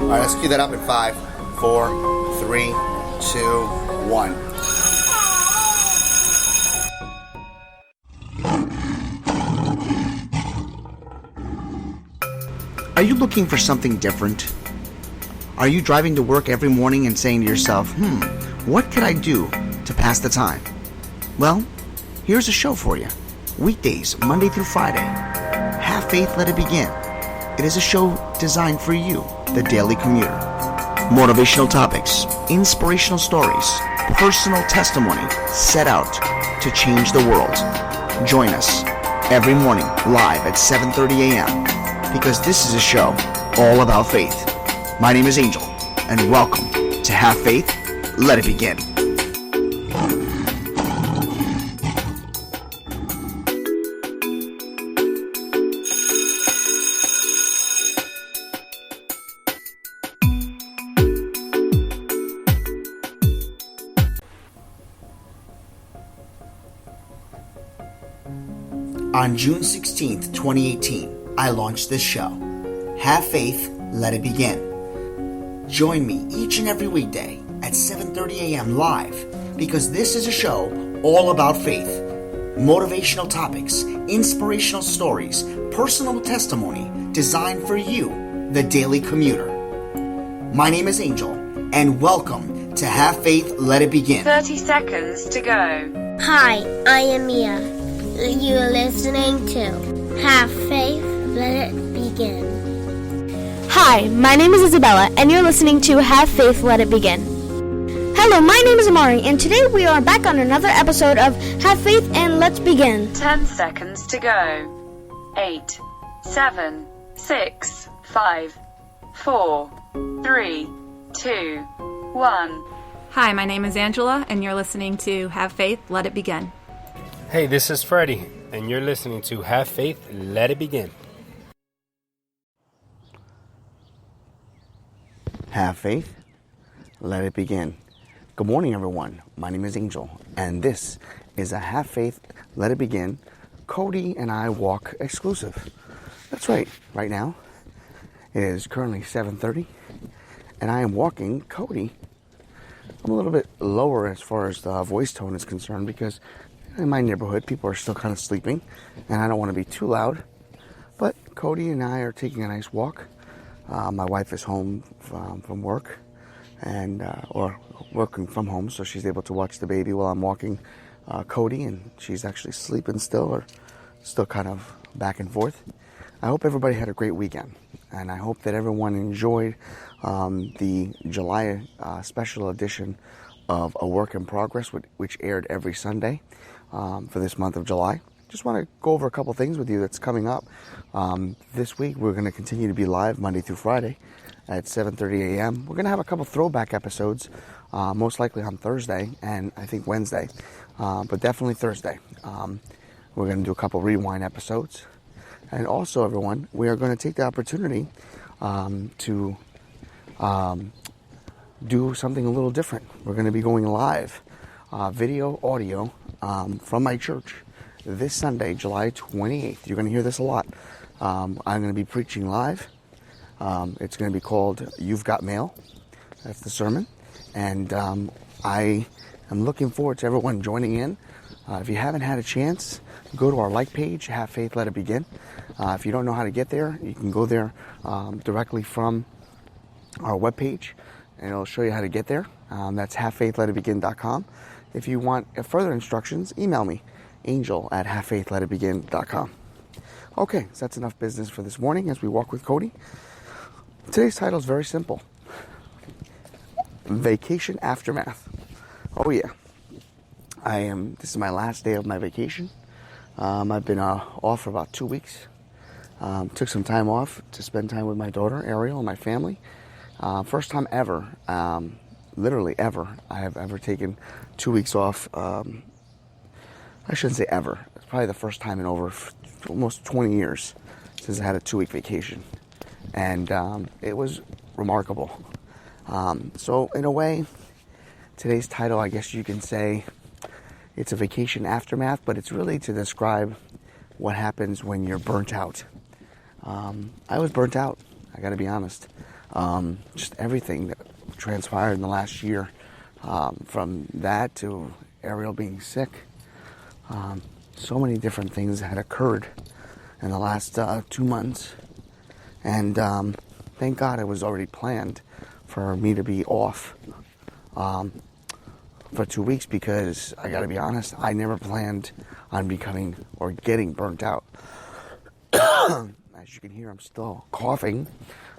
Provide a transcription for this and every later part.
All right, let's cue that up in 5, 4, 3, 2, 1. Are you looking for something different? Are you driving to work every morning and saying to yourself, what could I do to pass the time? Well, here's a show for you. Weekdays, Monday through Friday. Have Faith, Let It Begin. It is a show designed for you, the daily commuter. Motivational topics, inspirational stories, personal testimony set out to change the world. Join us every morning live at 7:30 a.m. because this is a show all about faith. My name is Angel, and welcome to Have Faith, Let It Begin. On June 16th, 2018, I launched this show, Have Faith, Let It Begin. Join me each and every weekday at 7:30 a.m. live because this is a show all about faith. Motivational topics, inspirational stories, personal testimony designed for you, the daily commuter. My name is Angel, and welcome to Have Faith, Let It Begin. 30 seconds to go. Hi, I am Mia. You're listening to Have Faith, Let It Begin. Hi, my name is Isabella, and you're listening to Have Faith, Let It Begin. Hello, my name is Amari, and today we are back on another episode of Have Faith and Let's Begin. 10 seconds to go. 8, 7, 6, 5, 4, 3, 2, 1. Hi, my name is Angela, and you're listening to Have Faith, Let It Begin. Hey, this is Freddie, and you're listening to Have Faith, Let It Begin. Have Faith, Let It Begin. Good morning, everyone. My name is Angel, and this is a Have Faith, Let It Begin Cody and I Walk exclusive. That's right. Right now, it is currently 7:30, and I am walking Cody. I'm a little bit lower as far as the voice tone is concerned because in my neighborhood, people are still kind of sleeping, and I don't want to be too loud. But Cody and I are taking a nice walk. My wife is home from work, or working from home, so she's able to watch the baby while I'm walking Cody, and she's actually sleeping still, or still kind of back and forth. I hope everybody had a great weekend, and I hope that everyone enjoyed the July special edition of A Work in Progress, which aired every Sunday for this month of July. Just want to go over a couple things with you that's coming up. This week we're going to continue to be live Monday through Friday at 7:30 a.m. We're going to have a couple throwback episodes, most likely on Thursday and I think Wednesday, but definitely Thursday. We're going to do a couple rewind episodes. And also, everyone, we are going to take the opportunity to do something a little different. We're going to be going live, video, audio, from my church this Sunday, July 28th. You're going to hear this a lot. I'm going to be preaching live. It's going to be called You've Got Mail. That's the sermon. And I am looking forward to everyone joining in. If you haven't had a chance, go to our like page, Have Faith, Let It Begin. If you don't know how to get there, you can go there directly from our webpage, and it'll show you how to get there. That's havefaithletitbegin.com. If you want further instructions, email me, angel@halffaithletitbegin.com. Okay, so that's enough business for this morning as we walk with Cody. Today's title is very simple. Vacation Aftermath. Oh yeah. This is my last day of my vacation. I've been off for about 2 weeks. Took some time off to spend time with my daughter, Ariel, and my family. First time ever, literally ever, I have ever taken 2 weeks off. I shouldn't say ever. It's probably the first time in over almost 20 years since I had a 2-week vacation. And it was remarkable. So in a way, today's title, I guess you can say, it's a vacation aftermath, but it's really to describe what happens when you're burnt out. I was burnt out, I gotta be honest. Just everything that transpired in the last year, from that to Ariel being sick, so many different things had occurred in the last 2 months. And thank God it was already planned for me to be off for 2 weeks, because I gotta be honest, I never planned on becoming or getting burnt out. As you can hear, I'm still coughing.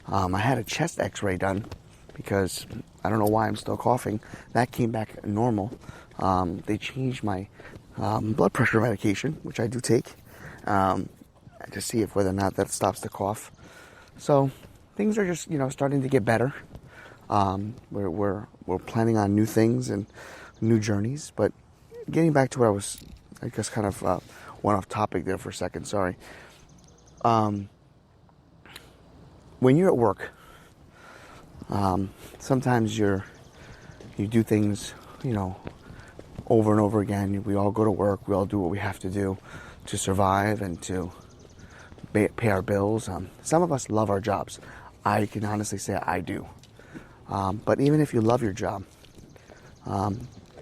I had a chest x-ray done because I don't know why I'm still coughing. That came back normal. They changed my blood pressure medication, which I do take, to see if whether or not that stops the cough. So things are just, starting to get better. We're planning on new things and new journeys. But getting back to what I guess kind of went off topic there for a second. Sorry. When you're at work, sometimes you do things, over and over again. We all go to work. We all do what we have to do to survive and to pay our bills. Some of us love our jobs. I can honestly say I do. But even if you love your job,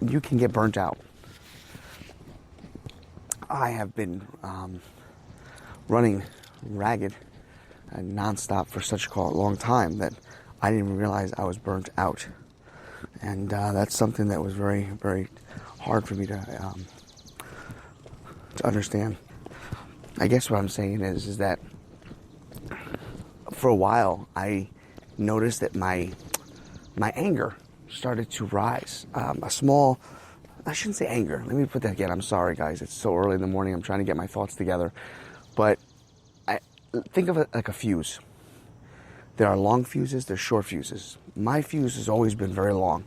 you can get burnt out. I have been running ragged and nonstop for such a long time that I didn't even realize I was burnt out. And that's something that was very, very hard for me to understand. I guess what I'm saying is that for a while I noticed that my anger started to rise. I shouldn't say anger. Let me put that again. I'm sorry, guys. It's so early in the morning. I'm trying to get my thoughts together. But think of it like a fuse. There are long fuses, there's short fuses. My fuse has always been very long.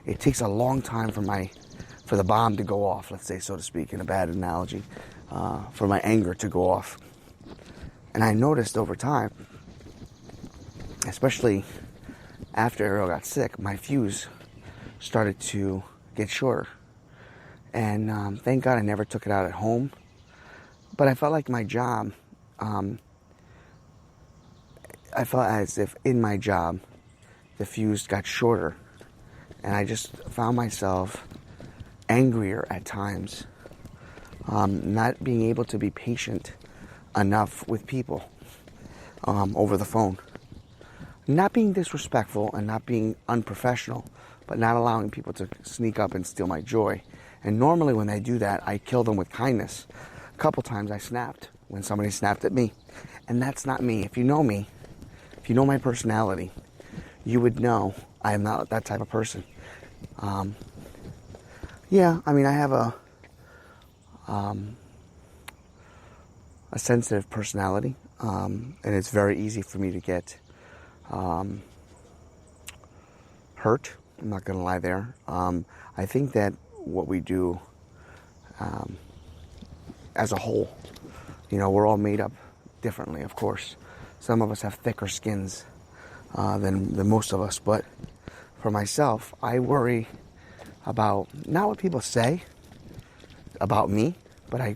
It takes a long time for the bomb to go off, let's say, so to speak, in a bad analogy, for my anger to go off. And I noticed over time, especially after Ariel got sick, my fuse started to get shorter. And thank God I never took it out at home. But I felt like my job, I felt as if in my job, the fuse got shorter. And I just found myself angrier at times, not being able to be patient enough with people over the phone. Not being disrespectful and not being unprofessional, but not allowing people to sneak up and steal my joy. And normally when they do that, I kill them with kindness. A couple times I snapped when somebody snapped at me. And that's not me. If you know me, if you know my personality, you would know I am not that type of person. I have a sensitive personality, and it's very easy for me to get hurt. I'm not going to lie there. I think that what we do as a whole, we're all made up differently, of course. Some of us have thicker skins than most of us, but for myself, I worry about not what people say about me, but I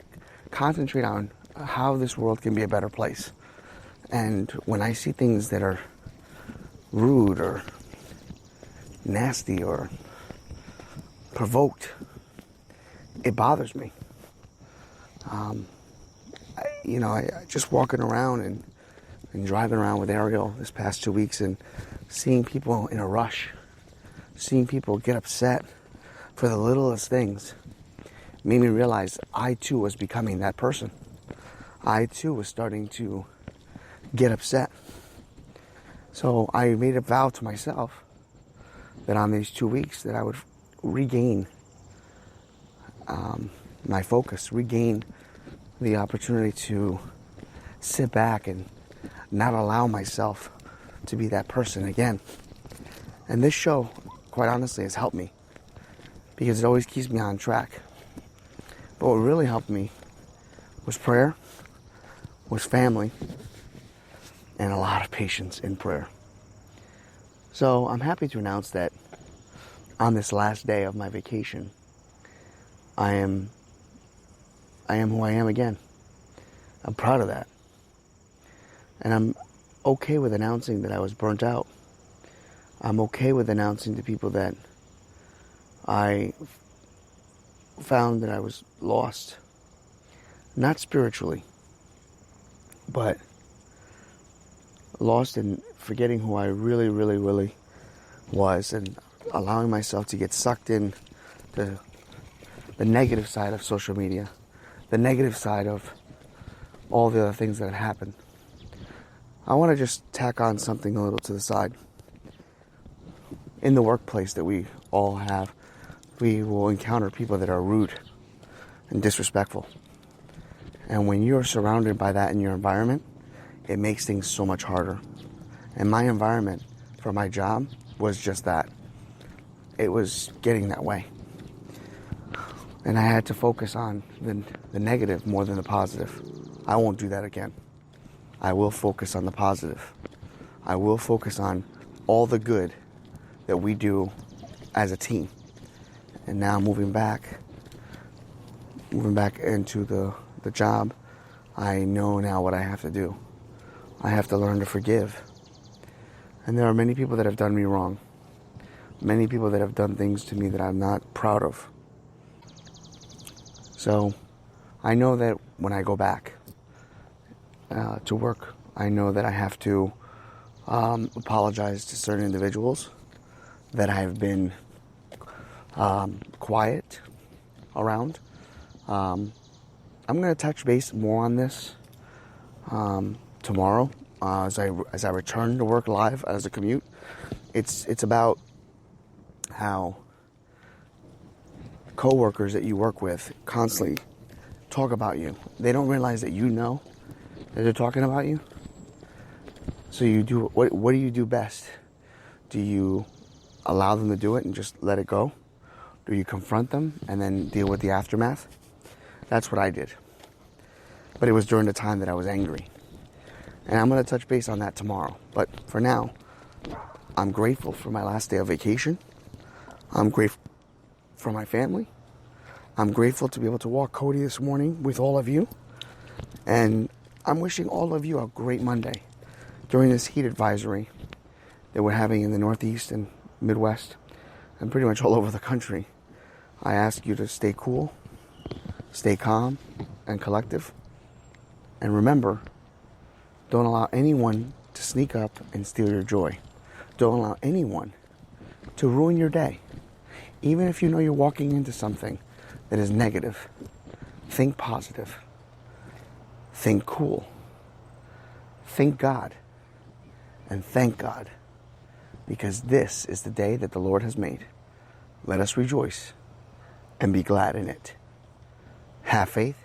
concentrate on how this world can be a better place. And when I see things that are rude or nasty or provoked, it bothers me. I just walking around and driving around with Ariel this past 2 weeks and seeing people in a rush, seeing people get upset for the littlest things, made me realize I too was becoming that person. I too was starting to get upset. So I made a vow to myself that on these 2 weeks that I would regain my focus, regain the opportunity to sit back and not allow myself to be that person again. And this show, quite honestly, has helped me because it always keeps me on track. But what really helped me was prayer, was family, and a lot of patience in prayer. So I'm happy to announce that on this last day of my vacation, I am who I am again. I'm proud of that. And I'm okay with announcing that I was burnt out. I'm okay with announcing to people that I found that I was lost. Not spiritually, but lost in forgetting who I really, really, really was and allowing myself to get sucked in to the negative side of social media, the negative side of all the other things that had happened. I want to just tack on something a little to the side. In the workplace that we all have, we will encounter people that are rude and disrespectful. And when you're surrounded by that in your environment, it makes things so much harder. And my environment for my job was just that. It was getting that way. And I had to focus on the negative more than the positive. I won't do that again. I will focus on the positive. I will focus on all the good that we do as a team. And now moving back into the job, I know now what I have to do. I have to learn to forgive. And there are many people that have done me wrong. Many people that have done things to me that I'm not proud of. So I know that when I go back to work, I know that I have to apologize to certain individuals that I have been quiet around. I'm going to touch base more on this tomorrow as I return to work live as a commute. It's about how coworkers that you work with constantly talk about you. They don't realize that you know that they're talking about you. So you do what do you do best? Do you allow them to do it and just let it go? Do you confront them and then deal with the aftermath? That's what I did. But it was during the time that I was angry. And I'm going to touch base on that tomorrow. But for now, I'm grateful for my last day of vacation. I'm grateful for my family. I'm grateful to be able to walk Cody this morning with all of you. And I'm wishing all of you a great Monday during this heat advisory that we're having in the Northeast and Midwest and pretty much all over the country. I ask you to stay cool, stay calm and collective. And remember, don't allow anyone to sneak up and steal your joy. Don't allow anyone to ruin your day. Even if you know you're walking into something that is negative, think positive. Think cool. Think God. And thank God. Because this is the day that the Lord has made. Let us rejoice and be glad in it. Have faith.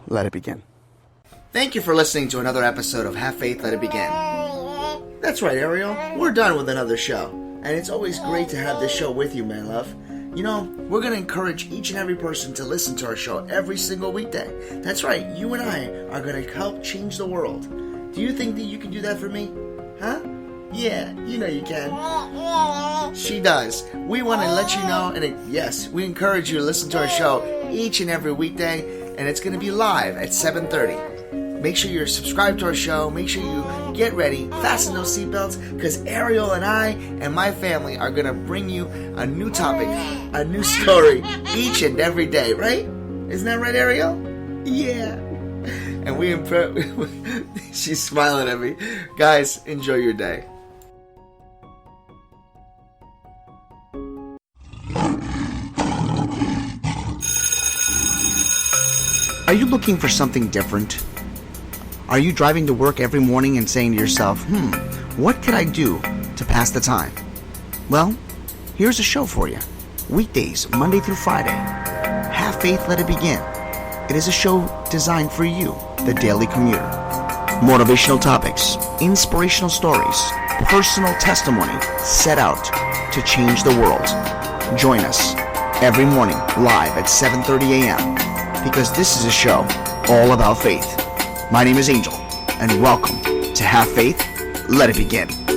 Let it begin. Thank you for listening to another episode of Have Faith, Let It Begin. That's right, Ariel. We're done with another show. And it's always great to have this show with you, my love. You know, we're going to encourage each and every person to listen to our show every single weekday. That's right, you and I are going to help change the world. Do you think that you can do that for me? Huh? Yeah, you know you can. She does. We want to let you know, and yes, we encourage you to listen to our show each and every weekday, and it's going to be live at 7:30. Make sure you're subscribed to our show. Make sure you get ready, fasten those seatbelts, because Ariel and I and my family are going to bring you a new topic, a new story each and every day, right? Isn't that right, Ariel? Yeah. And she's smiling at me. Guys, enjoy your day. Are you looking for something different? Are you driving to work every morning and saying to yourself, what could I do to pass the time? Well, here's a show for you. Weekdays, Monday through Friday. Have Faith, Let It Begin. It is a show designed for you, the daily commuter. Motivational topics, inspirational stories, personal testimony set out to change the world. Join us every morning live at 7:30 a.m. because this is a show all about faith. My name is Angel, and welcome to Have Faith, Let It Begin.